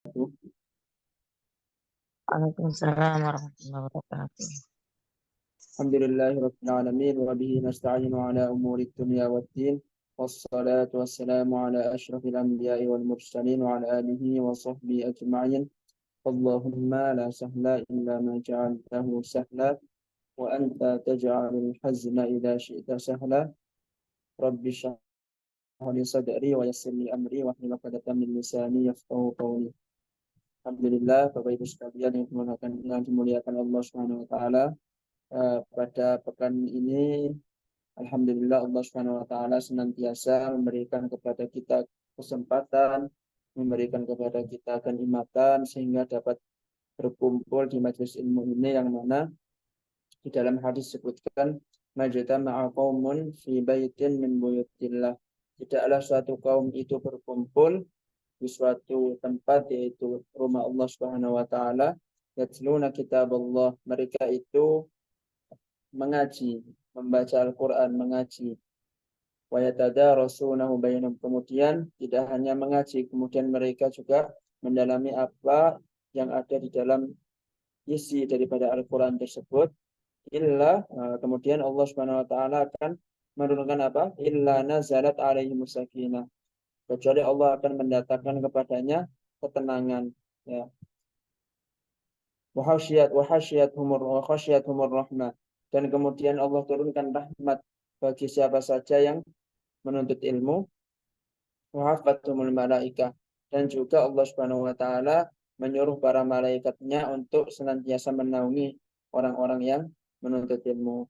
Waalaikumsalam warahmatullahi wabarakatuh. Alhamdulillahi Rabbil Alamin wa bihi nasta'inu ala umuri dunya waddin wassalatu wassalamu ala ashrafil anbiya'i wal mursalin wa ala alihi wa sahbihi ajma'in. Allahumma la sahla illa ma ja'altahu sahla wa anta taj'alul hazna idza syi'ta sahla. Rabbi shrah li sadri wa yassir li amri wa hlul 'uqdatam min lisani yafqahu qawli. Alhamdulillah, Bapak Ibu sekalian yang dimuliakan Allah Subhanahu wa taala. Pada pekan ini alhamdulillah Allah Subhanahu wa taala senantiasa memberikan kepada kita kesempatan, memberikan kepada kita kenikmatan sehingga dapat berkumpul di majelis ilmu ini yang mana di dalam hadis disebutkan majtama'a qaumun fi baitin min buyutillah. Tidaklah suatu kaum itu berkumpul di suatu tempat yaitu rumah Allah Subhanahu wa taala, yatluna kitab Allah. Mereka itu mengaji, membaca Al-Quran, mengaji. Wa yatadarasunahu bainahum. Kemudian tidak hanya mengaji, kemudian mereka juga mendalami apa yang ada di dalam isi daripada Al-Quran tersebut. Kemudian Allah Subhanahu wa taala akan menurunkan apa? Illa nazalat alaihimus sakinah. Kecuali Allah akan mendatangkan kepadanya ketenangan, ya. Wa khasyiathumur rahmah. Dan kemudian Allah turunkan rahmat bagi siapa saja yang menuntut ilmu. Wa hafathumul malaikah. Dan juga Allah Subhanahu wa taala menyuruh para malaikatnya untuk senantiasa menaungi orang-orang yang menuntut ilmu.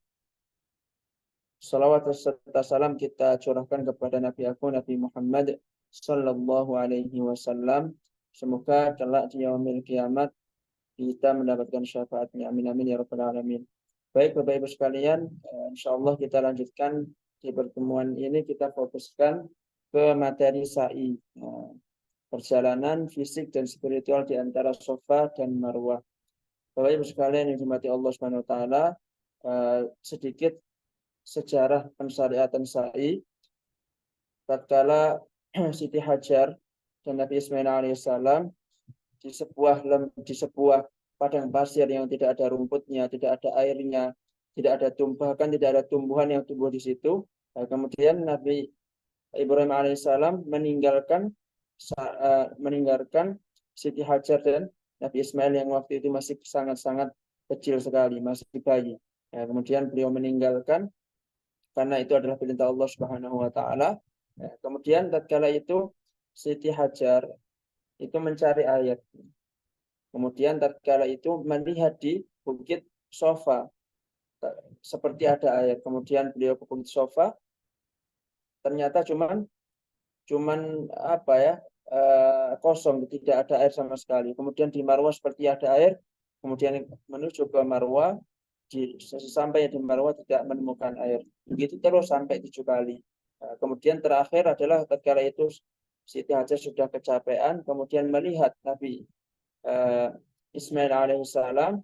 Salawat serta salam kita curahkan kepada Nabi Nabi Muhammad sallallahu alaihi wasallam. Semoga kelak di yaumil kiamat kita mendapatkan syafaatnya. Amin amin ya rabbal alamin. Baik Bapak Ibu sekalian, insyaallah kita lanjutkan di pertemuan ini, kita fokuskan ke materi sa'i, perjalanan fisik dan spiritual di antara Safa dan Marwah. Bapak Ibu sekalian yang dimati Allah Subhanahu wa taala, sedikit sejarah pensyariatan sa'i. Tatkala Siti Hajar dan Nabi Ismail alaihissalam di sebuah padang pasir yang tidak ada rumputnya, tidak ada airnya, tidak ada bahkan tidak ada tumbuhan yang tumbuh di situ. Kemudian Nabi Ibrahim alaihissalam meninggalkan Siti Hajar dan Nabi Ismail yang waktu itu masih sangat-sangat kecil sekali, masih bayi. Kemudian beliau meninggalkan karena itu adalah perintah Allah Subhanahu wa taala. Kemudian tatkala itu Siti Hajar itu mencari air. Kemudian tatkala itu melihat di bukit Safa seperti ada air. Kemudian beliau ke bukit Safa, ternyata cuman apa ya, kosong, tidak ada air sama sekali. Kemudian di Marwah seperti ada air. Kemudian menuju ke Marwah, sampai di Marwah tidak menemukan air. Begitu terus sampai 7 kali. Kemudian terakhir adalah tatkala itu Siti Hajar sudah kecapean, kemudian melihat Nabi Ismail alaihissalam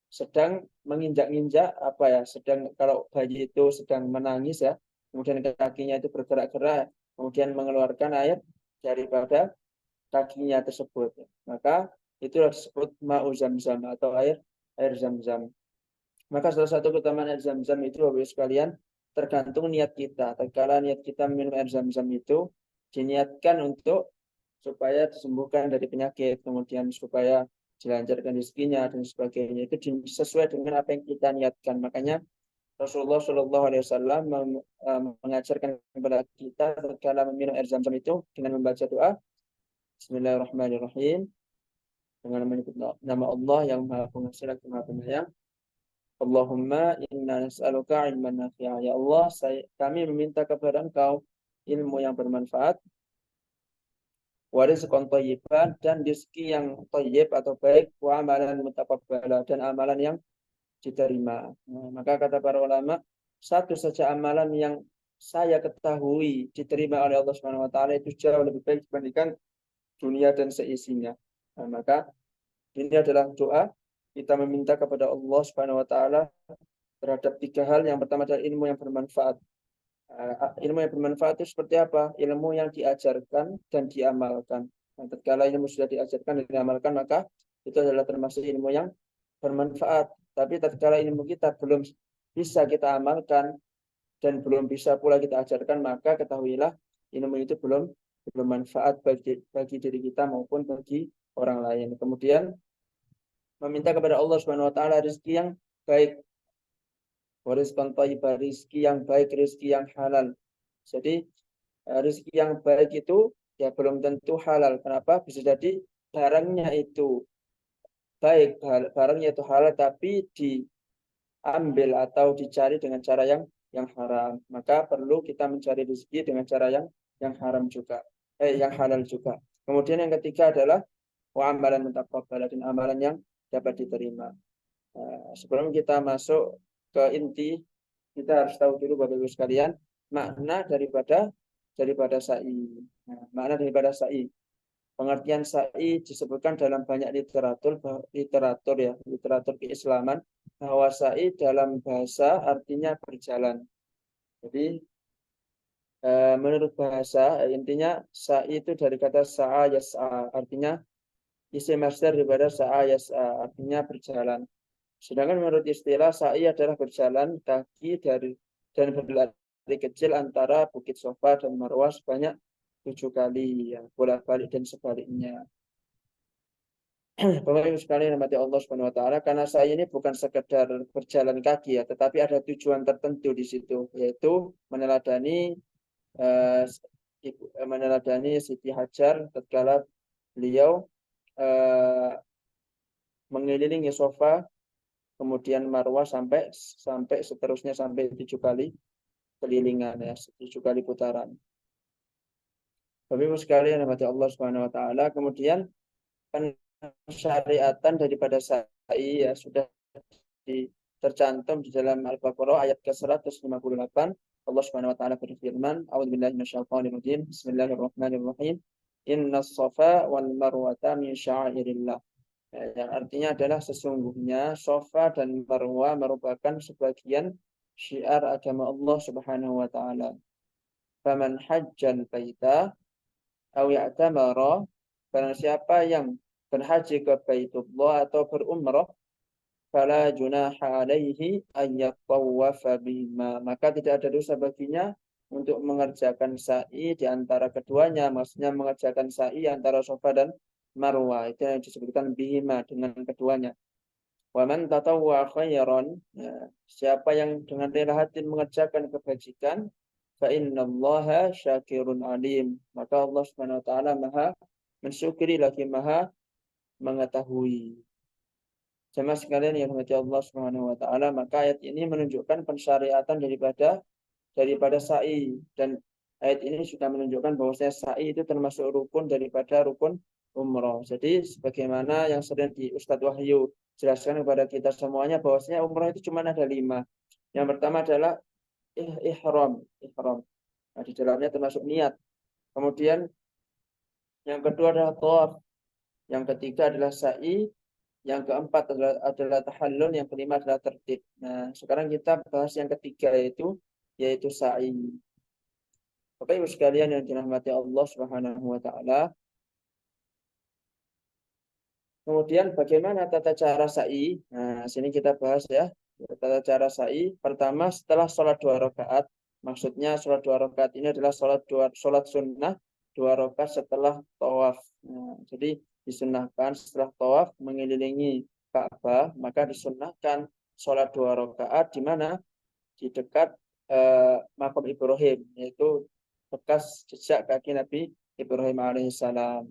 sedang menginjak-injak sedang, kalau bayi itu sedang menangis ya, kemudian kakinya itu bergerak-gerak, kemudian mengeluarkan air daripada kakinya tersebut. Maka itulah disebut ma'u zamzam atau air zamzam. Maka salah satu keutamaan air zamzam itu Bapak sekalian tergantung niat kita. Tatkala niat kita minum air zamzam itu diniatkan untuk supaya disembuhkan dari penyakit, kemudian supaya dilancarkan rezekinya dan sebagainya, itu sesuai dengan apa yang kita niatkan. Makanya Rasulullah Shallallahu Alaihi Wasallam mengajarkan kepada kita tatkala meminum air zamzam itu dengan membaca doa Bismillahirrahmanirrahim, dengan menyebut nama Allah yang Maha Pengasih lagi Maha Penyayang. Allahumma inna nas'aluka ilman nafi'a. Ya Allah, kami meminta kepada Engkau ilmu yang bermanfaat, warizqan thayyiban, dan rezeki yang thayyib atau baik, wa amalan mutaqabbala, dan amalan yang diterima. Maka kata para ulama, satu saja amalan yang saya ketahui diterima oleh Allah Subhanahu wa taala itu jauh lebih baik dibandingkan dunia dan seisinya. Maka ini adalah doa kita meminta kepada Allah Subhanahu wa taala terhadap 3 hal. Yang pertama adalah ilmu yang bermanfaat. Ilmu yang bermanfaat itu seperti apa? Ilmu yang diajarkan dan diamalkan. Nah, tatkala ilmu sudah diajarkan dan diamalkan, maka itu adalah termasuk ilmu yang bermanfaat. Tapi tatkala ilmu kita belum bisa kita amalkan dan belum bisa pula kita ajarkan, maka ketahuilah ilmu itu belum manfaat bagi diri kita maupun bagi orang lain. Kemudian meminta kepada Allah Subhanahu wa taala rezeki yang baik, rizqan thayyibah, rezeki yang baik, rezeki yang halal. Jadi rezeki yang baik itu ya belum tentu halal. Kenapa? Bisa jadi barangnya itu baik, barangnya itu halal tapi diambil atau dicari dengan cara yang haram. Maka perlu kita mencari rezeki dengan cara yang haram juga, yang halal juga. Kemudian yang ketiga adalah wa amalan mutaqabbal, dan amalan yang dapat diterima. Sebelum kita masuk ke inti, kita harus tahu dulu Bapak Ibu sekalian makna daripada sa'i. Makna daripada sa'i. Pengertian sa'i disebutkan dalam banyak literatur keislaman, bahwa sa'i dalam bahasa artinya berjalan. Jadi menurut bahasa intinya sa'i itu dari kata sa'a yas'a, artinya isim masdar daripada sa'a yas'a, artinya berjalan. Sedangkan menurut istilah sa'i adalah berjalan kaki dan berlari kecil antara Bukit Sofa dan Marwah sebanyak 7 kali, ya, bolak-balik dan sebaliknya. Bapak Ibu sekalian rahmati Allah Subhanahu wa taala, karena sa'i ini bukan sekedar berjalan kaki ya, tetapi ada tujuan tertentu di situ, yaitu eh, meneladani Siti Hajar tatkala beliau eh, mengelilingi Sofa, kemudian Marwah sampai seterusnya sampai 7 kali kelilingan, ya, 7 kali putaran. Bapak Ibu sekalian rahmati Allah Subhanahu wa taala, kemudian pensyariatan daripada sa'i ya sudah tercantum di dalam Al-Baqarah ayat ke-158. Allah Subhanahu wa taala berfirman, "A'udzubillahi minasyaitonir rajim. Bismillahirrahmanirrahim. Innas safa wal marwata min sya'airillah." Yang artinya adalah sesungguhnya Safa dan Marwah merupakan sebagian syiar agama Allah Subhanahu wa taala. Faman hajjal baita aw ya'tamara, barang siapa yang berhaji ke Baitullah atau berumrah, fala junaha alaihi ayyatawafa bima, maka tidak ada dosa baginya untuk mengerjakan sa'i di antara keduanya, maksudnya mengerjakan sa'i antara Safa dan Marwah, itu yang disebutkan bihima, dengan keduanya. Wa man tatawwa khairan, ya, siapa yang dengan rela hati mengerjakan kebajikan, fa innallaha syakirun alim, maka Allah Subhanahu wa taala Maha mensyukuri lagi Maha mengetahui. Jemaah sekalian yang dirahmati Allah Subhanahu wa taala, maka ayat ini menunjukkan pensyariatan daripada sa'i, dan ayat ini sudah menunjukkan bahwasanya sa'i itu termasuk rukun daripada rukun umroh. Jadi sebagaimana yang sering di Ustadz Wahyu jelaskan kepada kita semuanya, bahwasanya umroh itu cuma ada 5. Yang pertama adalah ihram. Nah, di dalamnya termasuk niat. Kemudian yang kedua adalah tawaf. Yang ketiga adalah sa'i. Yang keempat adalah tahallul, yang kelima adalah tertib. Nah, sekarang kita bahas yang ketiga, yaitu sa'i. Bapak Ibu sekalian yang dirahmati Allah Subhanahu wa taala. Kemudian bagaimana tata cara sa'i? Nah, sini kita bahas ya. Tata cara sa'i. Pertama, setelah sholat 2 rakaat. Maksudnya sholat 2 rakaat ini adalah sholat sunnah 2 rakaat setelah tawaf. Nah, jadi disunnahkan setelah tawaf mengelilingi Ka'bah, maka disunnahkan sholat 2 rakaat di mana? Di dekat makam Ibrahim, yaitu bekas jejak kaki Nabi Ibrahim alaihissalam.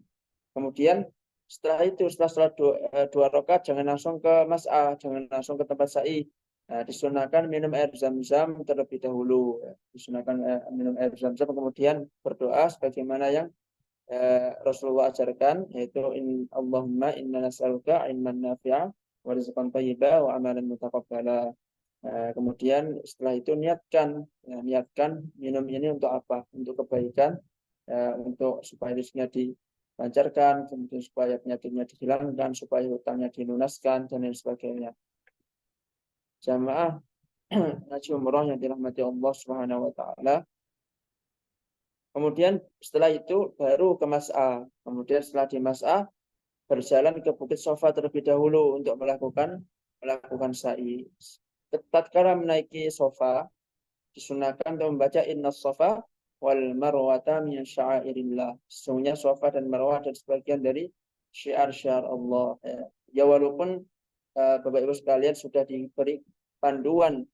Kemudian setelah sholat 2 rakaat jangan langsung ke mas'ah, jangan langsung ke tempat sa'i. Nah, disunahkan minum air zam-zam terlebih dahulu. Disunahkan minum air zam-zam, kemudian berdoa sebagaimana yang Rasulullah ajarkan, yaitu Allahumma inna nas'aluka ilman nafi'a wa rizqan thayyiba wa amalan mutaqabbala. Kemudian setelah itu niatkan minum ini untuk apa? Untuk kebaikan, untuk supaya rezekinya dilancarkan, kemudian supaya penyakitnya dihilangkan, supaya hutangnya dilunaskan, dan lain sebagainya. Jamaah haji umroh yang dirahmati Allah Subhanahu wa taala. Kemudian setelah itu baru ke Mas'ah. Kemudian setelah di Mas'ah berjalan ke Bukit Sofa terlebih dahulu untuk melakukan sa'i. Tatkala menaiki Sofa, disunahkan untuk membaca Inna Sofa wal Marwata min sya'airillah. Sesungguhnya Sofa dan Marwah adalah sebagian dari syiar-syiar Allah. Ya walaupun Bapak Ibu sekalian sudah diberi panduan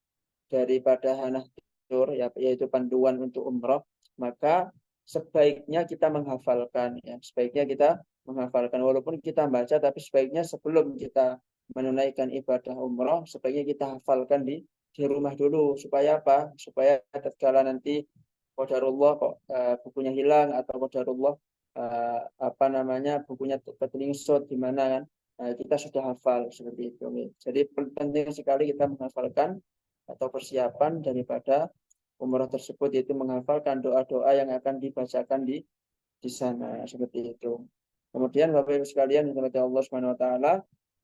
daripada Hanatur, yaitu panduan untuk umroh, maka sebaiknya kita menghafalkan, ya. Sebaiknya kita menghafalkan, walaupun kita baca, tapi sebaiknya sebelum kita menunaikan ibadah umroh, sebaiknya kita hafalkan di rumah dulu, supaya apa? Supaya tatkala nanti qadarullah kok bukunya hilang, atau qadarullah apa namanya bukunya ketelingsut di mana kan, kita sudah hafal seperti itu. Jadi penting sekali kita menghafalkan atau persiapan daripada umroh tersebut, yaitu menghafalkan doa-doa yang akan dibacakan di sana seperti itu. Kemudian Bapak Ibu sekalian yang dirahmati Allah Subhanahu wa taala,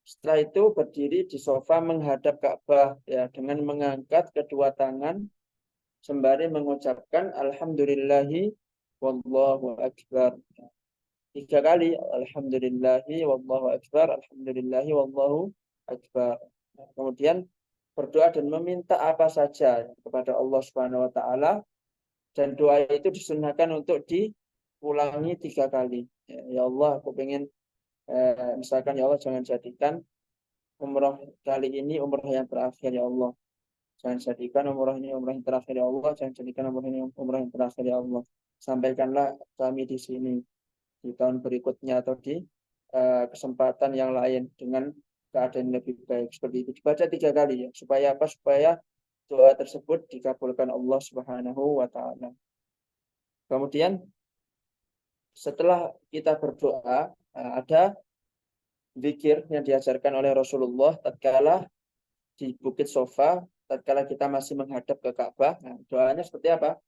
setelah itu berdiri di sofa menghadap Ka'bah, ya, dengan mengangkat kedua tangan sembari mengucapkan alhamdulillahi wallahu akbar. 3 kali alhamdulillahi wallahu akbar, alhamdulillahi wallahu akbar. Kemudian berdoa dan meminta apa saja kepada Allah Subhanahu wa taala, dan doa itu disunahkan untuk diulangi 3 kali. Ya Allah, aku pengen misalkan ya Allah, jangan jadikan umroh kali ini umroh yang terakhir ya Allah. Jangan jadikan umroh ini umroh yang terakhir ya Allah. Jangan jadikan umroh ini umroh yang terakhir ya Allah. Sampaikanlah kami di sini di tahun berikutnya atau di kesempatan yang lain dengan keadaan yang lebih baik. Seperti itu dibaca 3 kali, ya, supaya apa? Supaya doa tersebut dikabulkan Allah Subhanahu wa taala. Kemudian setelah kita berdoa, ada zikir yang diajarkan oleh Rasulullah tatkala di Bukit Sofa, tatkala kita masih menghadap ke Ka'bah. Nah, doanya seperti apa?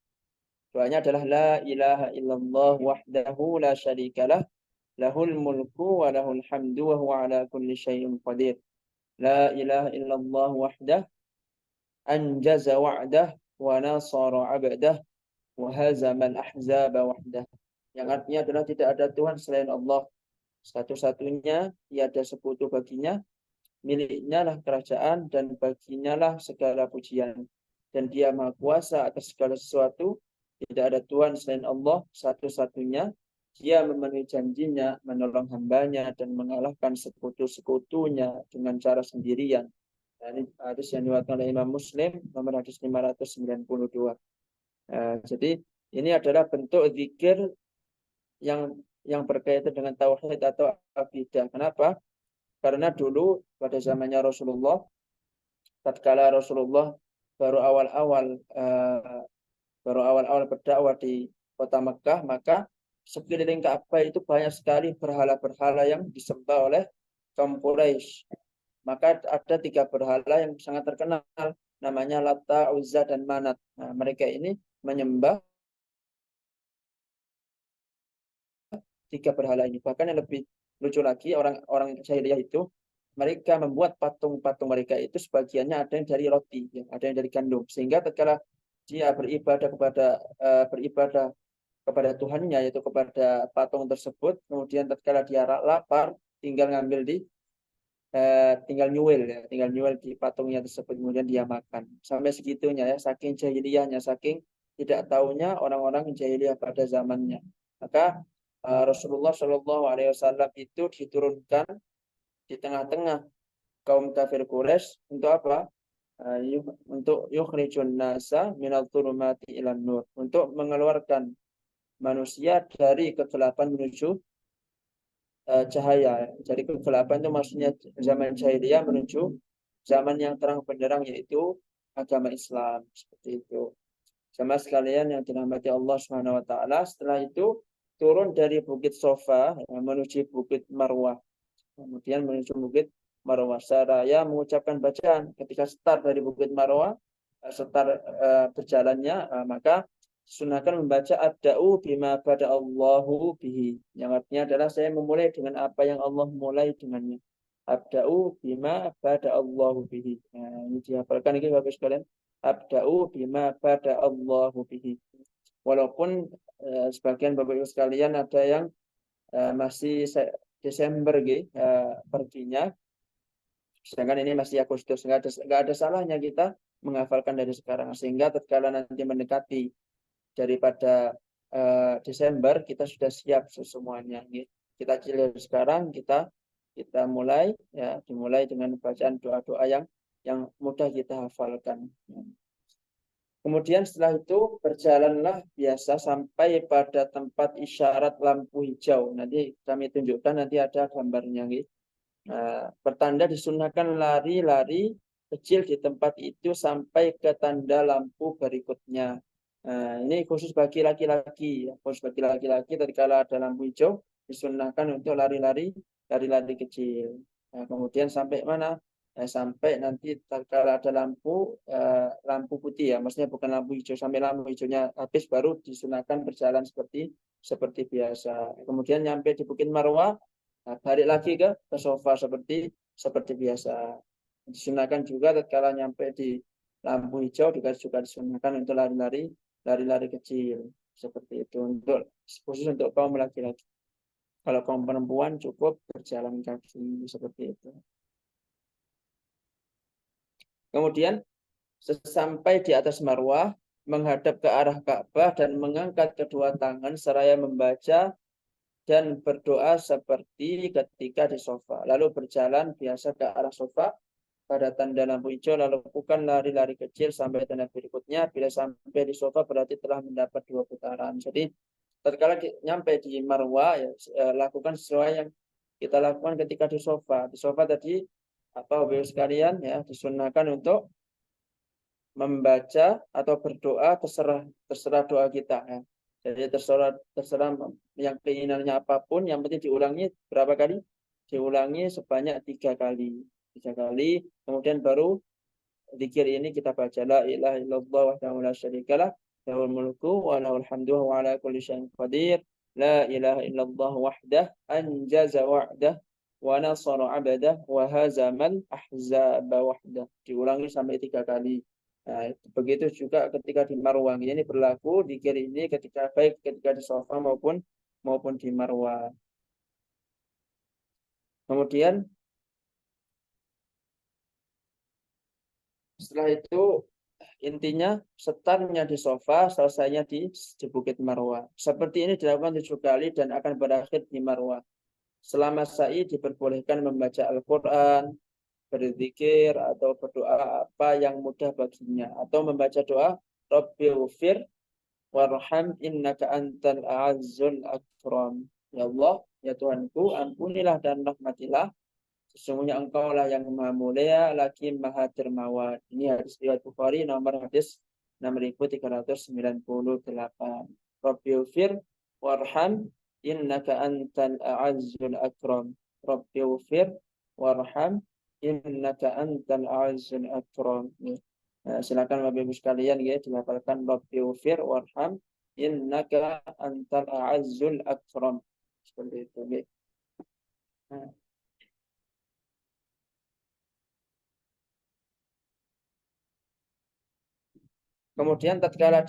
Doanya adalah la ilaha illallah wahdahu la syarikalah, lahul mulku wa lahul hamdu wa huwa ala kulli syai'in qadir. La ilaha illallah wahdah anjaza wa'dah wa nasara 'abdah wa hazamal ahzaba wahdah. Yang artinya adalah tidak ada Tuhan selain Allah. Satu-satunya tiada sekutu baginya, miliknya lah kerajaan dan baginya lah segala pujian. Dan dia maha kuasa atas segala sesuatu. Tidak ada Tuhan selain Allah satu-satunya. Dia memenuhi janjinya, menolong hambanya, dan mengalahkan sekutu-sekutunya dengan cara sendirian. Nah, ini hadis yang diriwayatkan oleh Imam Muslim, nomor hadis 592. Jadi ini adalah bentuk zikir yang berkaitan dengan tauhid atau akidah. Kenapa? Karena dulu pada zamannya Rasulullah, tatkala Rasulullah baru awal-awal berdakwah di kota Mekah, maka sekeliling Ka'bah itu banyak sekali berhala-berhala yang disembah oleh kaum Quraisy. Maka ada 3 berhala yang sangat terkenal, namanya Lata, Uzza, dan Manat. Nah, mereka ini menyembah 3 berhala ini. Bahkan yang lebih lucu lagi, orang-orang jahiliyah itu, mereka membuat patung-patung mereka itu sebagiannya ada yang dari roti, ya, ada yang dari gandum. Sehingga tatkala dia beribadah kepada Tuhannya, yaitu kepada patung tersebut, kemudian tatkala dia lapar, tinggal tinggal nyuel di patungnya tersebut, kemudian dia makan. Sampai segitunya, ya, saking jahiliyahnya, saking tidak tahunya orang-orang jahiliyah pada zamannya. Maka Rasulullah Shallallahu Alaihi Wasallam itu diturunkan di tengah-tengah kaum kafir Quraisy untuk apa? Untuk yukhrijun nasa minal dhulumati ilan nur, untuk mengeluarkan manusia dari kegelapan menuju cahaya. Jadi kegelapan itu maksudnya zaman jahiliyah menuju zaman yang terang benderang, yaitu agama Islam. Seperti itu. Sama sekalian yang dirahmati Allah Subhanahu wa taala, setelah itu turun dari Bukit Sofa, menuju Bukit Marwah. Kemudian menuju Bukit Marwah. Saya mengucapkan bacaan ketika start dari Bukit Marwah, start berjalannya, maka sunahkan membaca abda'u bima bada Allahu bihi. Yang artinya adalah saya memulai dengan apa yang Allah mulai dengannya. Abda'u bima bada Allahu bihi. Nah, ini dihafalkan ini Bapak sekalian. Abda'u bima bada Allahu bihi. Walaupun sebagian Bapak Ibu sekalian ada yang masih Desember perginya, sedangkan ini masih Agustus. Nggak ada salahnya kita menghafalkan dari sekarang, sehingga tatkala nanti mendekati daripada Desember kita sudah siap semuanya. Kita cilir sekarang, kita mulai, ya, dimulai dengan bacaan doa-doa yang mudah kita hafalkan. Kemudian setelah itu berjalanlah biasa sampai pada tempat isyarat lampu hijau. Nanti kami tunjukkan, nanti ada gambarnya. Pertanda disunahkan lari-lari kecil di tempat itu sampai ke tanda lampu berikutnya. Ini khusus bagi laki-laki. Khusus bagi laki-laki tatkala ada lampu hijau disunahkan untuk lari-lari kecil. Kemudian sampai mana? Sampai nanti kalau ada lampu putih, ya, maksudnya bukan lampu hijau, sampai lampu hijaunya habis baru disunahkan berjalan seperti biasa. Kemudian nyampe di Bukit Marwah, balik lagi ke sofa seperti biasa. Disunahkan juga tatkala nyampe di lampu hijau juga disunahkan untuk lari-lari kecil seperti itu, khusus untuk kaum laki-laki. Kalau kaum perempuan cukup berjalan kaki seperti itu. Kemudian sesampai di atas Marwah, menghadap ke arah Ka'bah dan mengangkat kedua tangan seraya membaca dan berdoa seperti ketika di sofa. Lalu berjalan biasa ke arah sofa pada tanda lampu hijau, lalu lakukan lari-lari kecil sampai tanda berikutnya. Bila sampai di sofa berarti telah mendapat 2 putaran. Jadi tatkala nyampe di Marwah, ya, lakukan sesuai yang kita lakukan ketika di sofa. Di sofa tadi Bapak sekalian, ya, disunahkan untuk membaca atau berdoa terserah doa kita, ya. Jadi terserah yang keinginannya apapun, yang penting diulangi berapa kali? Diulangi sebanyak 3 kali. 3 kali, kemudian baru zikir ini kita baca, la ilaha illallah wahdahu la syarikalah, lahul mulku wa lahul hamdu wa ala kulli syai'in qadir, la ilaha illallah wahdah anjaza wa'dah wa nasara 'abdah wa hazamal ahzaba wahdah. Diulangi sampai 3 kali. Nah, begitu juga ketika di Marwah. Ini berlaku zikir ini baik ketika di sofa maupun di Marwah. Kemudian setelah itu intinya setarnya di sofa, selesainya di Bukit Marwah. Seperti ini dilakukan 7 kali dan akan berakhir di Marwah. Selama sa'i diperbolehkan membaca Al-Quran, berzikir atau berdoa apa yang mudah baginya, atau membaca doa Rabbighfir warham innaka antal a'azzul akram. Ya Allah, ya Tuhanku, ampunilah dan rahmatilah, sesungguhnya engkau lah yang maha mulia lagi maha dermawan. Ini hadis riwayat Bukhari, nomor hadis 6398. Rabbighfir warham innaka antal a'azzul akram. Rabbighfir warham innaka antal a'azzul akram. Silakan Bapak Ibu sekalian, ya, dilafalkan Rabbighfir warham innaka antal a'azzul akram. Seperti itu, ya. Nah, kemudian tatkala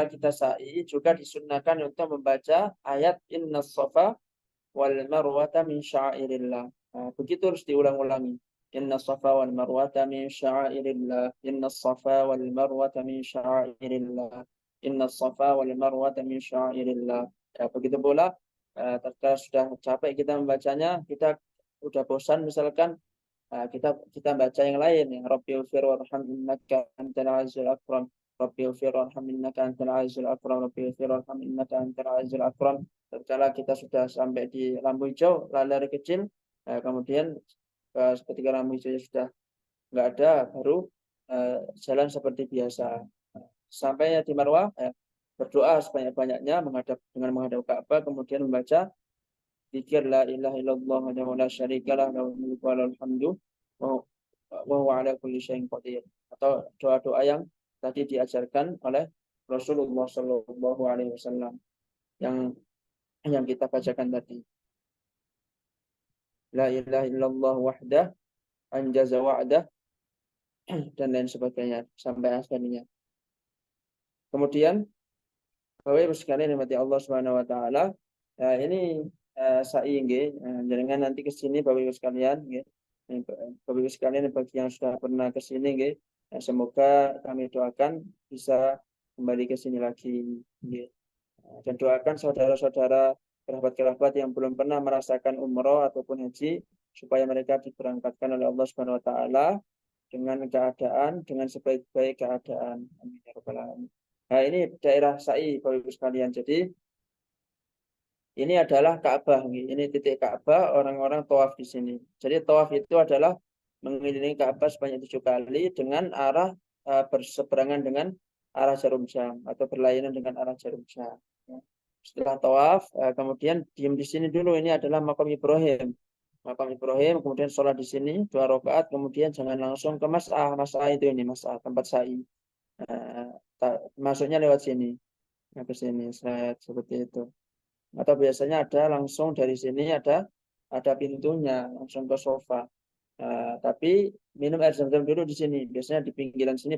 kita sa'i juga disunahkan untuk membaca ayat innas safa wal marwata min sya'airillah. Nah, begitu harus diulang-ulangi. Innas safa wal marwata min sya'airillah. Innas safa wal marwata min sya'airillah. Innas safa wal marwata min sya'airillah. Ya, begitu pula tatkala sudah capek kita membacanya, kita udah bosan misalkan, kita baca yang lain, ya. Rabbighfir warham innaka antal azizul akram. Rabbighfir warham innaka antal azizul akram. Rabbighfir warham innaka antal azizul akram. Tatkala kita sudah sampai di lampu hijau, lari kecil, kemudian ketika lampu hijau sudah nggak ada, baru jalan seperti biasa. Sampai di Marwah, berdoa sebanyak-banyaknya dengan menghadap Ka'bah, kemudian membaca zikir la ilaha illallah wa la syarikalah lahul mulku wa lahul hamdu wa huwa ala kulli syai'in qadir, atau doa-doa yang tadi diajarkan oleh Rasulullah Shallallahu Alaihi Wasallam yang kita bacakan tadi. La ilaha illallah wahdah anjaza wa'dah dan lain sebagainya sampai akhirnya. Kemudian Bapak Ibu sekalian dimati Allah Subhanahu wa taala. Ini sa'i nggih. Jenengan nanti ke sini Bapak Ibu sekalian nggih. Bapak Ibu sekalian bagi yang sudah pernah ke sini nggih. Semoga kami doakan bisa kembali ke sini lagi nggih. Dan doakan saudara-saudara kerabat-kerabat yang belum pernah merasakan umroh ataupun haji supaya mereka diberangkatkan oleh Allah Subhanahu wa taala dengan sebaik-baik keadaan. Amin ya rabbal alamin. Nah, ini daerah Sa'i, Bapak Ibu sekalian. Jadi, ini adalah Ka'bah. Ini titik Ka'bah, orang-orang tawaf di sini. Jadi, tawaf itu adalah mengelilingi Ka'bah sebanyak 7 kali dengan arah berseberangan dengan arah jarum jam atau berlainan dengan arah jarum jam. Setelah tawaf, kemudian diam di sini dulu. Ini adalah makam Ibrahim. Makam Ibrahim, kemudian sholat di sini 2 rakaat, kemudian jangan langsung ke Mas'ah. Mas'ah itu ini, Mas'ah, tempat sa'i. Masuknya lewat sini. Nah, ke sini, seperti itu. Atau biasanya ada langsung dari sini ada pintunya, langsung ke sofa. Tapi minum air zam-zam dulu di sini. Biasanya di pinggiran sini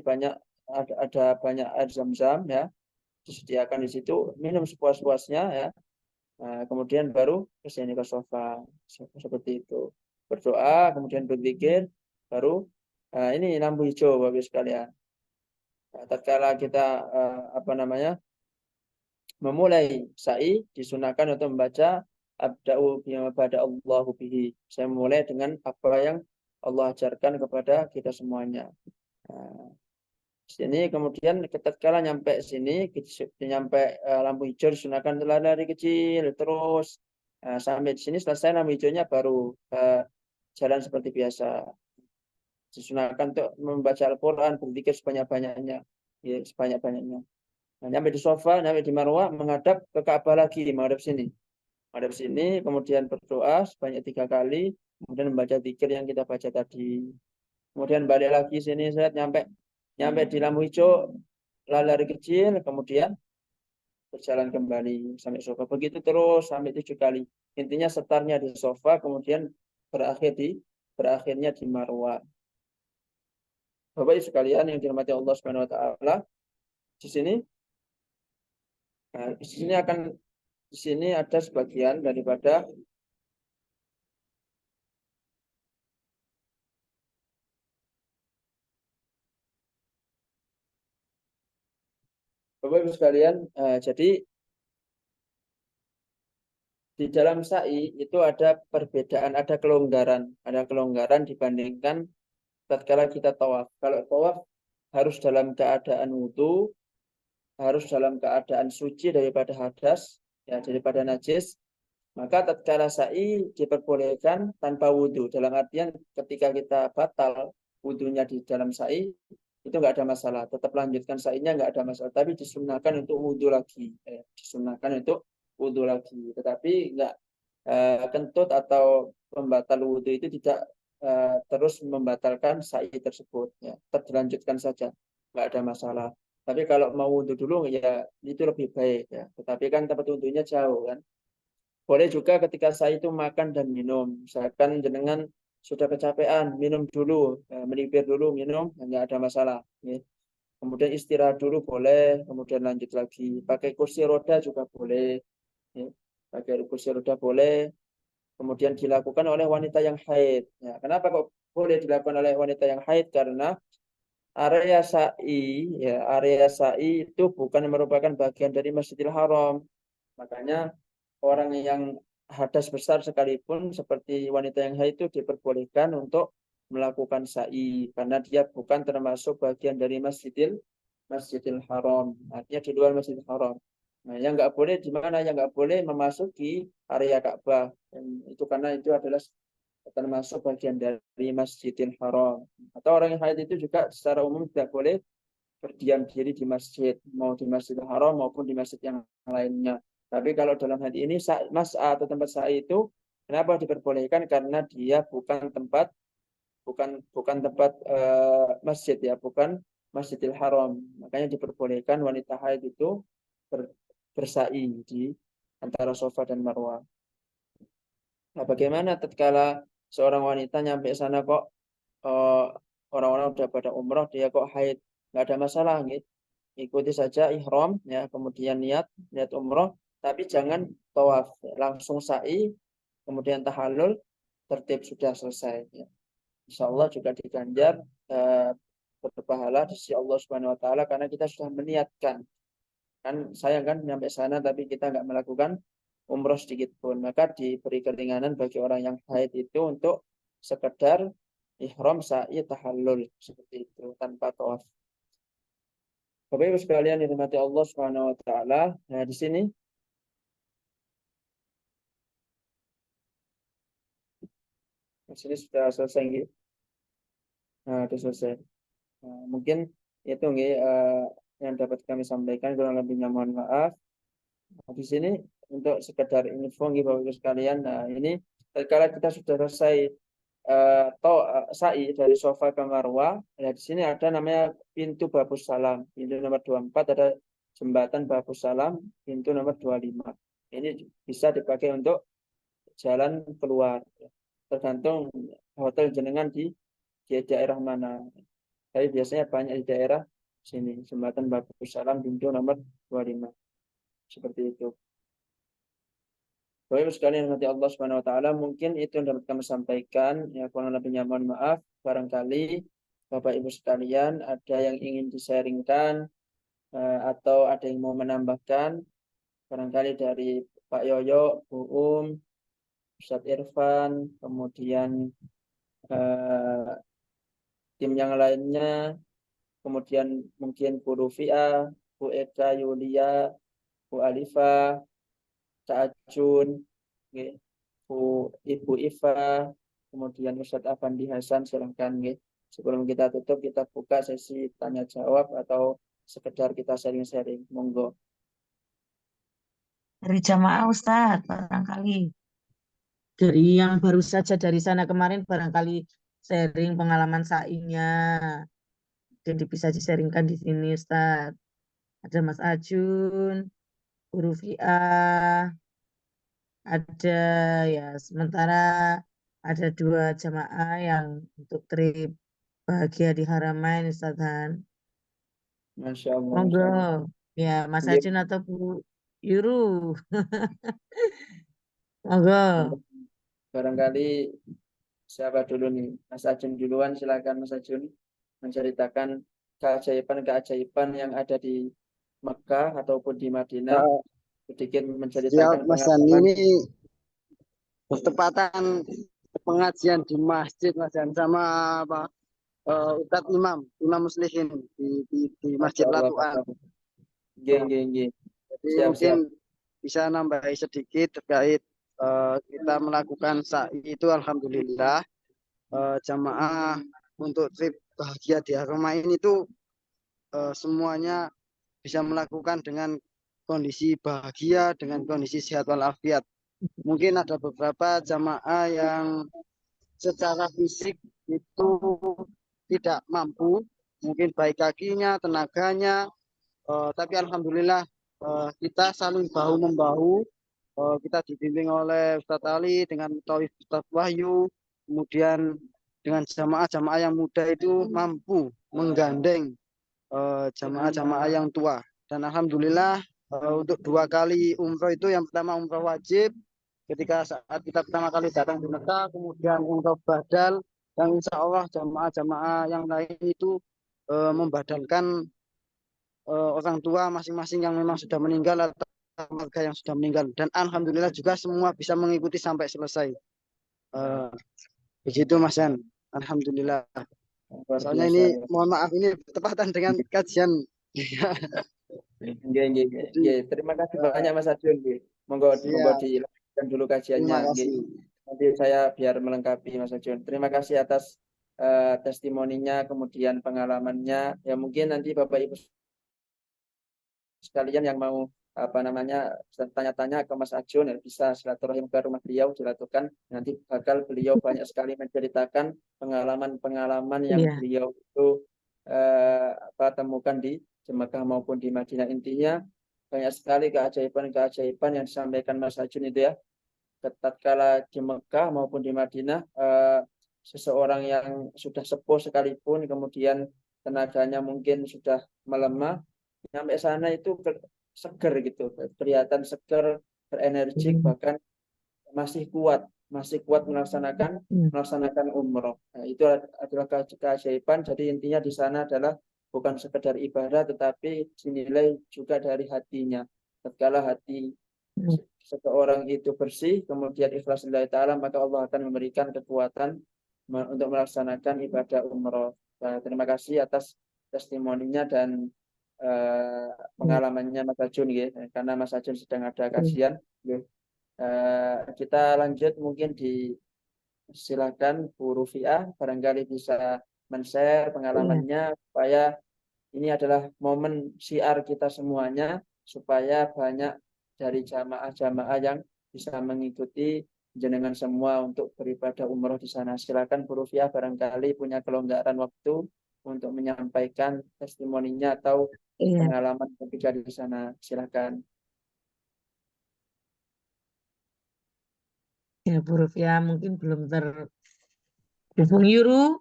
ada banyak air zam-zam ya. Disediakan di situ, minum sepuas-puasnya ya. Kemudian baru ke sini ke sofa seperti itu. Berdoa, kemudian berzikir, baru ini lampu hijau Bapak sekalian. Tatkala kita memulai sa'i disunahkan untuk membaca abda'u bima bada Allahu bihi. Saya mulai dengan apa yang Allah ajarkan kepada kita semuanya. Nah, sini kemudian tatkala nyampe sini, nyampe lampu hijau disunahkan lari kecil terus sampai di sini selesai lampu hijaunya baru jalan seperti biasa. Disunahkan untuk membaca Al-Quran, berzikir sebanyak-banyaknya, ya, sebanyak-banyaknya. Nah, nyampe di sofa, nyampe di Marwah, menghadap ke Ka'bah lagi, menghadap sini. Menghadap sini, kemudian berdoa sebanyak 3 kali, kemudian membaca zikir yang kita baca tadi. Kemudian balik lagi sini, saya nyampe di lampu hijau, lari kecil, kemudian berjalan kembali sampai sofa. Begitu terus sampai 7 kali. Intinya startnya di sofa, kemudian berakhirnya di Marwah. Bapak Ibu sekalian yang dirahmati Allah Subhanahu wa taala, di sini di sini ada sebagian daripada Bapak Ibu sekalian, jadi di dalam sa'i itu ada perbedaan, ada kelonggaran dibandingkan tatkala kita tawaf. Kalau tawaf harus dalam keadaan wudu, harus dalam keadaan suci daripada hadas, ya daripada najis. Maka tatkala sa'i diperbolehkan tanpa wudu. Dalam artian ketika kita batal wudunya di dalam sa'i, itu nggak ada masalah. Tetap lanjutkan sa'inya nggak ada masalah. Tapi disunahkan untuk wudu lagi. Disunahkan untuk wudu lagi. Tetapi nggak kentut atau pembatal wudu itu tidak terus membatalkan sa'i tersebut. Ya. Tetap dilanjutkan saja. Nggak ada masalah. Tapi kalau mau wudu dulu ya itu lebih baik. Ya. Tetapi kan tempat wudunya jauh kan. Boleh juga ketika saya itu makan dan minum. Misalkan jenengan sudah kecapean, minum dulu, melipir dulu, minum, nggak ada masalah. Ya. Kemudian istirahat dulu boleh, kemudian lanjut lagi. Pakai kursi roda juga boleh. Ya. Pakai kursi roda boleh. Kemudian dilakukan oleh wanita yang haid. Ya. Kenapa kok boleh dilakukan oleh wanita yang haid? Karena area sa'i itu bukan merupakan bagian dari Masjidil Haram. Makanya orang yang hadas besar sekalipun seperti wanita yang haid itu diperbolehkan untuk melakukan sa'i karena dia bukan termasuk bagian dari Masjidil Haram. Artinya di luar Masjidil Haram. Nah, yang nggak boleh di mana? Yang nggak boleh memasuki area Ka'bah. Itu karena itu adalah termasuk bagian dari Masjidil Haram. Atau orang yang haid itu juga secara umum tidak boleh berdiam diri di masjid, mau di Masjidil Haram maupun di masjid yang lainnya. Tapi kalau dalam hal ini mas'ah atau tempat sa'i itu kenapa diperbolehkan? Karena dia bukan tempat masjid ya, bukan Masjidil Haram. Makanya diperbolehkan wanita haid itu bersa'i di antara Safa dan Marwah. Nah, bagaimana tatkala seorang wanita nyampe sana kok orang-orang udah pada umroh, dia kok haid? Nggak ada masalah gitu. ikuti saja ihram ya, kemudian niat umroh, tapi jangan tawaf, langsung sa'i, kemudian tahallul, tertib sudah selesai ya. Insya Allah juga diganjar berpahala di sisi Allah Subhanahu Wa Taala karena kita sudah meniatkan. Kan sayang kan sampai sana tapi kita nggak melakukan umroh sedikit pun, maka diberi keringanan bagi orang yang haid itu untuk sekedar ihram sa'i tahallul seperti itu tanpa tawaf. Bapak Ibu sekalian dirahmati Allah Subhanahu Wa Taala. Nah di sini sudah selesai gitu. Nah, sudah selesai. Nah, mungkin itu nggih yang dapat kami sampaikan, kurang lebihnya mohon maaf. Nah, di sini untuk sekedar info nggih Bapak Ibu sekalian. Nah, ini tatkala kita sudah selesai sa'i dari Safa ke Marwah, ya di sini ada namanya pintu Babus Salam. Pintu nomor 24 ada jembatan Babus Salam, pintu nomor 25. Ini bisa dipakai untuk jalan keluar. Tergantung hotel jenengan di daerah mana. Tapi biasanya banyak di daerah sini, jembatan Babus Salam, pintu nomor 25. Seperti itu. Bapak Ibu sekalian nanti Allah Subhanahu Wa Taala, mungkin itu yang dapat kami sampaikan. Ya kurang lebihnya mohon maaf. Barangkali Bapak Ibu sekalian ada yang ingin disaringkan atau ada yang mau menambahkan. Barangkali dari Pak Yoyo, Bu Ustadz Irfan, kemudian tim yang lainnya, kemudian mungkin Bu Rufia, Bu Eka Yulia, Bu Alifa, Kak Ajun, Bu Ibu Iva, kemudian Ustadz Afandi Hasan, silahkan. Sebelum kita tutup, kita buka sesi tanya jawab atau sekedar kita sharing-sharing. Monggo. Dari jamaah Ustadz, barangkali. Dari yang baru saja dari sana kemarin barangkali sharing pengalaman sa'inya. Jadi bisa di-sharingkan di sini Ustaz. Ada Mas Ajun, Guru Fi'ah, ada ya sementara ada 2 jamaah yang untuk trip bahagia di Haramain Ustaz Han. Masya Allah. Monggo Masya Allah. ya Mas Iya. Ajun atau Bu Yuru. Monggo. Barangkali siapa dulu nih? Mas Ajun duluan, silakan Mas Ajun menceritakan keajaiban-keajaiban yang ada di Mekah ataupun di Madinah, sedikit menceritakan Siap Mas Dani, pengalaman. ini bertepatan pengajian di masjid Mas Dan sama apa Ustadz Imam Muslihin di Masjid Masya Allah, Latuan. Masya Allah. Nggih. Jadi Siap. mungkin bisa nambahi sedikit terkait kita melakukan sa'i itu alhamdulillah jamaah untuk trip bahagia di Haramain itu semuanya bisa melakukan dengan kondisi bahagia, dengan kondisi sehat walafiat. Mungkin ada beberapa jamaah yang secara fisik itu tidak mampu, mungkin baik kakinya, tenaganya, tapi alhamdulillah kita saling bahu membahu. Kita dibimbing oleh Ustadz Ali dengan Taufik Ustadz Wahyu, kemudian dengan jamaah-jamaah yang muda itu mampu menggandeng jamaah-jamaah yang tua. Dan alhamdulillah untuk 2 kali umroh itu, yang pertama umroh wajib ketika saat kita pertama kali datang di Mekah, kemudian umroh badal, yang insya Allah jamaah-jamaah yang lain itu membadalkan orang tua masing-masing yang memang sudah meninggal atau keluarga yang sudah meninggal, dan alhamdulillah juga semua bisa mengikuti sampai selesai. Begitu Mas Yan, alhamdulillah. Soalnya ini mohon maaf ini bertepatan dengan kajian. Nggih. Terima kasih banyak Mas Ajun. Monggo dilanjutkan dulu kajiannya. Terima kasih. Nanti saya biar melengkapi Mas Ajun. Terima kasih atas testimoninya, kemudian pengalamannya. Ya mungkin nanti Bapak Ibu sekalian yang mau tanya-tanya ke Mas Ajun, ya bisa silaturahim ke rumah beliau, dilakukan. Nanti bakal beliau banyak sekali menceritakan pengalaman-pengalaman yang beliau itu temukan di Mekah maupun di Madinah. Intinya banyak sekali keajaiban-keajaiban yang disampaikan Mas Ajun itu ya. Tatkala di Mekah maupun di Madinah, seseorang yang sudah sepuh sekalipun, kemudian tenaganya mungkin sudah melemah, Sampai sana itu seger gitu, kelihatan seger, berenergik, bahkan masih kuat melaksanakan umroh. Nah, itu adalah keajaiban. Jadi intinya di sana adalah bukan sekedar ibadah, tetapi dinilai juga dari hatinya. Tatkala hati seseorang itu bersih, kemudian ikhlas lillahi ta'ala, maka Allah akan memberikan kekuatan untuk melaksanakan ibadah umroh. Nah, terima kasih atas testimoninya dan pengalamannya Mas Ajun ya, karena Mas Ajun sedang ada kajian. Kita lanjut, mungkin silakan Bu Rufiah barangkali bisa men-share pengalamannya supaya ini adalah momen syiar kita semuanya, supaya banyak dari jamaah-jamaah yang bisa mengikuti jenengan semua untuk beribadah umroh di sana. Silakan Bu Rufiah barangkali punya kelonggaran waktu untuk menyampaikan testimoninya atau pengalaman ketika di sana. Silakan. Ya, Bu Rufiah mungkin belum terhubung Yuru.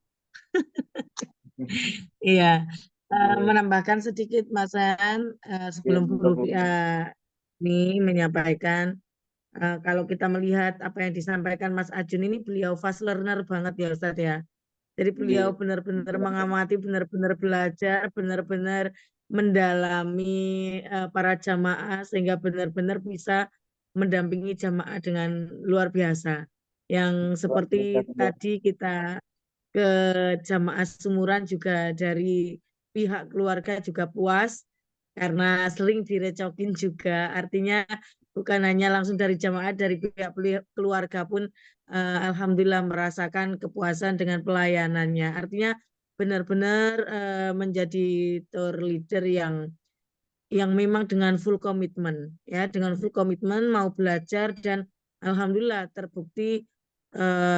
Iya, menambahkan sedikit Mas An, sebelum Bu Rufiah ini menyampaikan, kalau kita melihat apa yang disampaikan Mas Ajun ini, beliau fast learner banget ya Ustadz ya. Jadi beliau benar-benar mengamati, benar-benar belajar, benar-benar mendalami para jamaah sehingga benar-benar bisa mendampingi jamaah dengan luar biasa. Yang seperti tadi kita ke jamaah Sumuran juga dari pihak keluarga juga puas karena sering direcokin juga. Artinya bukan hanya langsung dari jamaah, dari pihak keluarga pun alhamdulillah merasakan kepuasan dengan pelayanannya. Artinya benar-benar menjadi tour leader yang memang dengan full komitmen, ya, dengan full komitmen mau belajar dan alhamdulillah terbukti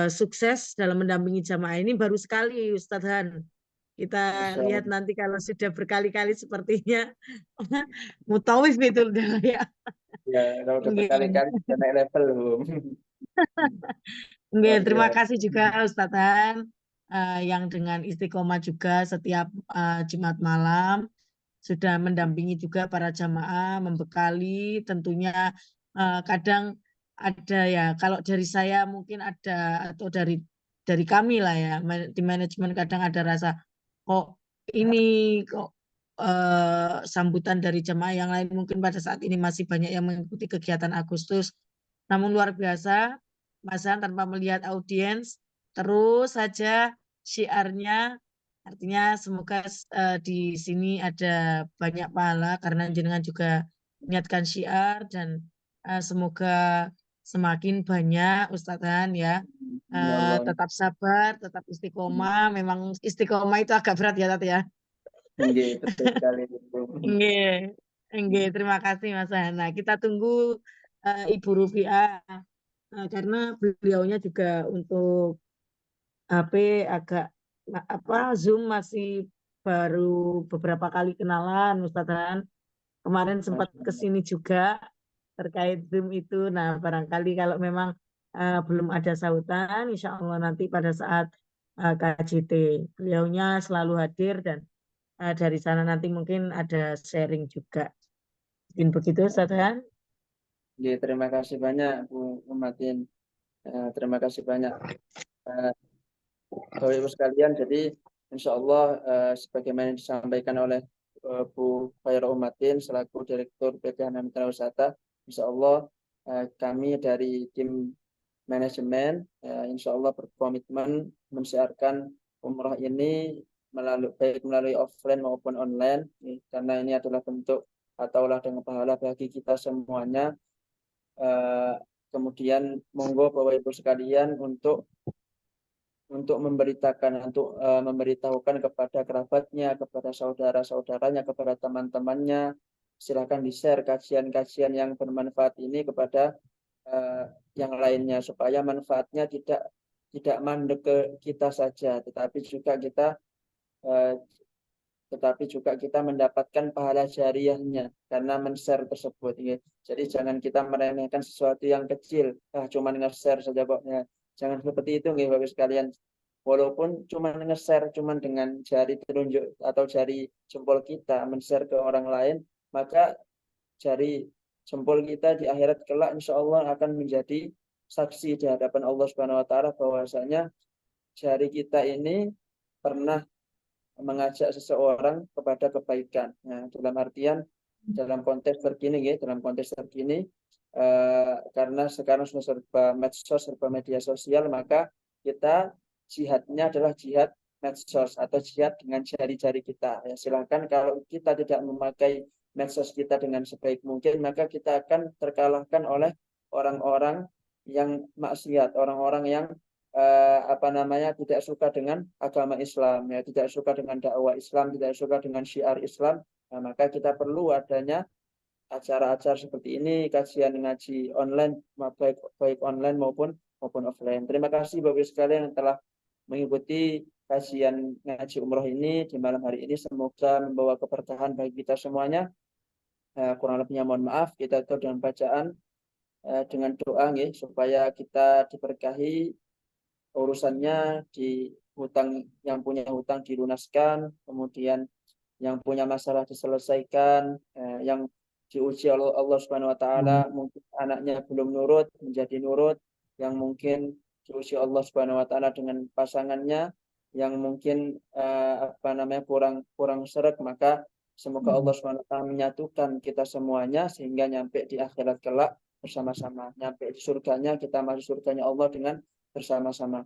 sukses dalam mendampingi jamaah ini baru sekali Ustadz Han. Kita lihat nanti kalau sudah berkali-kali sepertinya mutawif itu udah ya. Ya, kalau udah berkali-kali sudah naik level. Terima kasih juga Ustadz Han yang dengan istiqomah juga setiap Jumat malam sudah mendampingi juga para jamaah, membekali tentunya kadang ada ya, kalau dari saya mungkin ada atau dari kami lah ya di manajemen kadang ada rasa kok ini kok sambutan dari jamaah yang lain mungkin pada saat ini masih banyak yang mengikuti kegiatan Agustus, namun luar biasa Mas Han tanpa melihat audiens terus saja syiarnya. Artinya semoga di sini ada banyak pahala karena jenengan juga niatkan syiar dan semoga semakin banyak Ustadz ya. Tetap sabar, tetap istiqomah. Memang istiqomah itu agak berat ya Tat ya. Betul sekali. Terima kasih Mas Hana. Kita tunggu Ibu Rufiah karena beliaunya juga untuk HP agak Zoom masih baru beberapa kali kenalan Ustadz Han. Kemarin sempat kesini juga terkait Zoom itu. Nah, barangkali kalau memang belum ada sautan, insya Allah nanti pada saat KJT beliaunya selalu hadir dan dari sana nanti mungkin ada sharing juga. Mungkin begitu Ustadz Han. Terima kasih banyak Bu Umatin. Terima kasih banyak Bapak Ibu sekalian. Jadi insya Allah sebagaimana disampaikan oleh Bu Khairul Umatin selaku Direktur PT Hana Mitra Wisata, insya Allah kami dari tim manajemen insya Allah berkomitmen mensiarkan umroh ini baik melalui offline maupun online, karena ini adalah bentuk atau ladang pahala bagi kita semuanya. Kemudian monggo Bapak Ibu sekalian untuk memberitahukan kepada kerabatnya, kepada saudara-saudaranya, kepada teman-temannya. Silakan di-share kajian-kajian yang bermanfaat ini kepada yang lainnya supaya manfaatnya tidak mandek ke kita saja, tetapi juga kita mendapatkan pahala jariahnya karena men-share tersebut. Ya. Jadi jangan kita meremehkan sesuatu yang kecil, cuma nge-share saja kok. Ya. Jangan seperti itu, Bapak sekalian. walaupun cuma nge-share cuma dengan jari telunjuk atau jari jempol kita men-share ke orang lain, maka jari jempol kita di akhirat kelak insya Allah akan menjadi saksi di hadapan Allah Subhanahu wa taala bahwasanya jari kita ini pernah mengajak seseorang kepada kebaikan. Nah, dalam artian dalam konteks terkini ya, dalam konteks terkini karena sekarang sudah serba medsos, serba media sosial, maka kita jihadnya adalah jihad medsos atau jihad dengan jari-jari kita. Ya, silakan kalau kita tidak memakai medsos kita dengan sebaik mungkin, maka kita akan terkalahkan oleh orang-orang yang maksiat, orang-orang yang tidak suka dengan agama Islam, ya, tidak suka dengan dakwah Islam, tidak suka dengan syiar Islam. Nah, maka kita perlu adanya acara-acara seperti ini, kajian ngaji online, baik online maupun offline. Terima kasih Bapak Ibu sekalian yang telah mengikuti kajian ngaji umroh ini di malam hari ini. Semoga membawa keberkahan bagi kita semuanya. Kurang lebihnya mohon maaf. Kita tutup dengan bacaan dengan doa ya, supaya kita diberkahi urusannya, di hutang, yang punya hutang dilunaskan, kemudian yang punya masalah diselesaikan, yang diuji oleh Allah Subhanahu wa taala, mungkin anaknya belum nurut menjadi nurut, yang mungkin diuji Allah Subhanahu wa taala dengan pasangannya yang mungkin kurang seret, maka semoga Allah Subhanahu wa taala menyatukan kita semuanya sehingga nyampe di akhirat kelak bersama-sama, nyampe di surganya, kita masuk surganya Allah dengan bersama-sama.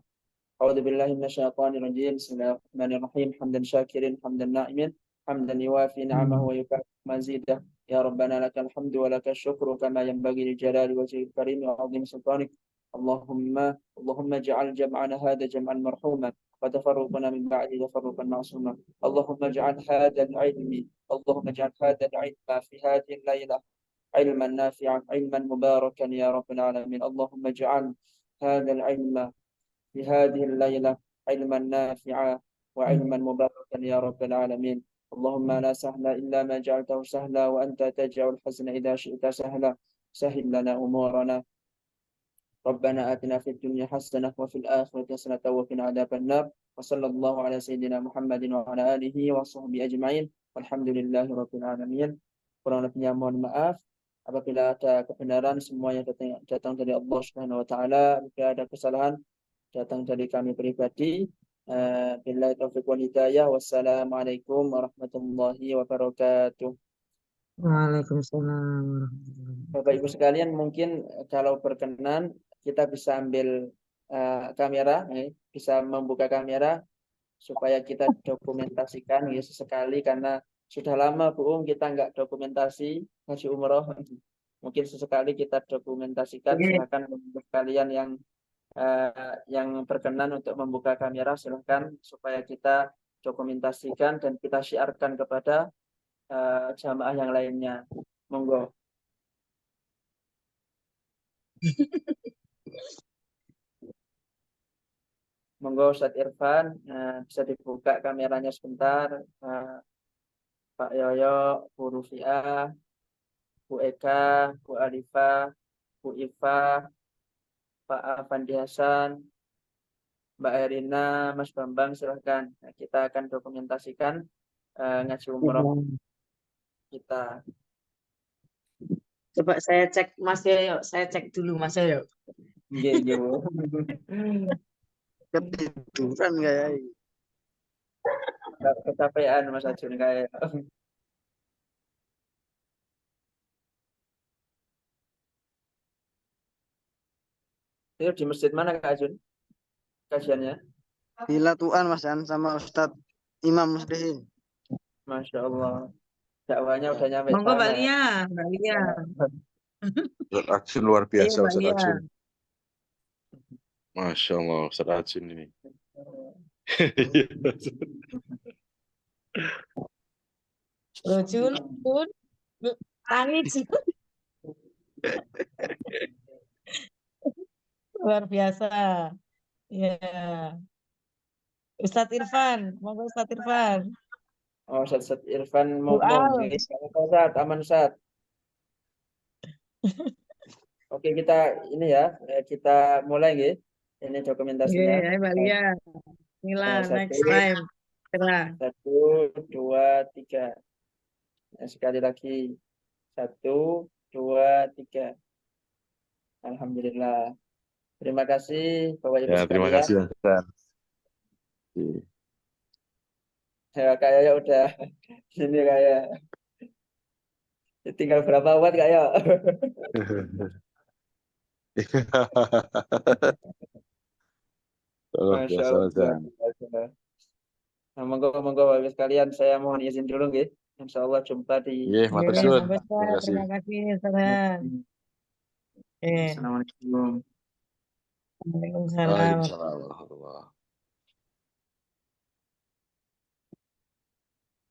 A'udzubillahi minasyaitonir rajim. Bismillahirrahmanirrahim. Hamdan syakirin, hamdan na'imin, hamdan yuwafi ni'amahu wa yukafi mazidah. Ya Rabbana lakal hamdu wa lakal syukru kama yanbaghi li jalali wajhil karim wa 'azimi sultanik. Allahumma ja'al jam'ana hadha jam'an marhuma wa tafarruqana min ba'di tafarruqan ma'suma. Allahumma ja'al hadha al-'ilmi fi hadhihi al-lailah علما نافعا علما مباركا يا رب العالمين. اللهم اجعل هذا العلم في هذه الليلة علما نافعا وعلما مباركا يا رب العالمين. اللهم لا سهل إلا ما جعلته سهلا وأنت تجعل الحزن إذا شئت سهلا. سهل لنا أمورنا. ربنا آتنا في الدنيا حسنة وفي الآخرة حسنة وقنا عذاب النار. وصلى الله على سيدنا محمد وعلى آله وصحبه أجمعين والحمد لله رب العالمين. Kurang lebihnya mohon maaf. Apabila ada kebenaran semuanya datang dari Allah Subhanahu wa taala, jika ada kesalahan datang dari kami pribadi. Billahi taufiq wal hidayah. Wassalamualaikum warahmatullahi wabarakatuh. Waalaikumsalam. Bapak Ibu sekalian, mungkin kalau berkenan kita bisa ambil kamera, bisa membuka kamera supaya kita dokumentasikan ya sesekali, karena sudah lama Bu kita nggak dokumentasi haji umroh. Mungkin sesekali kita dokumentasikan. Silakan kalian yang berkenan untuk membuka kamera, silakan supaya kita dokumentasikan dan kita syiarkan kepada jamaah yang lainnya. Monggo. Monggo Ustadz Irfan, bisa dibuka kameranya sebentar. Pak Yoyo, Bu Rufiah, Bu Eka, Bu Arifah, Bu Ifa, Pak Afandi Hasan, Mbak Erina, Mas Bambang, silahkan. Nah, kita akan dokumentasikan ngaji umroh kita. Coba saya cek Mas Yoyo, saya cek dulu Mas Yoyo. Iya. Ketiduran kayak Kecapean Mas Ajun kayak. Itu di masjid mana Kak Ajun kajiannya? di Latuan Mas An sama Ustadz Imam Muslihin. Masya Allah. Dakwahnya udah nyampe Monggo Mbak sana. Lia, Mbak Lia. Ustaz Ajun luar biasa, Mbak Ustaz Lia. Ajun. Masya Allah, Ustaz Ajun ini. Jun, tangis. Luar biasa. Ya. Ustadz Irfan, monggo Ustadz Irfan. Oh, Ustaz Irfan mau Bual. Ustaz, aman Ustaz. Oke, kita ini ya, kita mulai nggih. Ini dokumentasinya. Mbak Lia. Bismillah, next Satu, time. Cerah. 1, 2, 3. Nah, sekali lagi. 1, 2, 3. Alhamdulillah. Terima kasih Bapak Ibu Ya, terima sekalian. kasih, Ustaz. Iya. Ya, kayaknya udah ini kayak tinggal berapa watt kayak. Luar Masya biasa, Allah. Ustaz. Nah, monggo Bapak Ibu sekalian, saya mohon izin dulu nggih. Insya Allah jumpa di Iya, matur Oke, suwun. monggo, Terima Ustaz. kasih. Terima kasih, Ustaz. Oke. Assalamualaikum. Waalaikumsalam. Waalaikumsalam warahmatullahi wabarakatuh.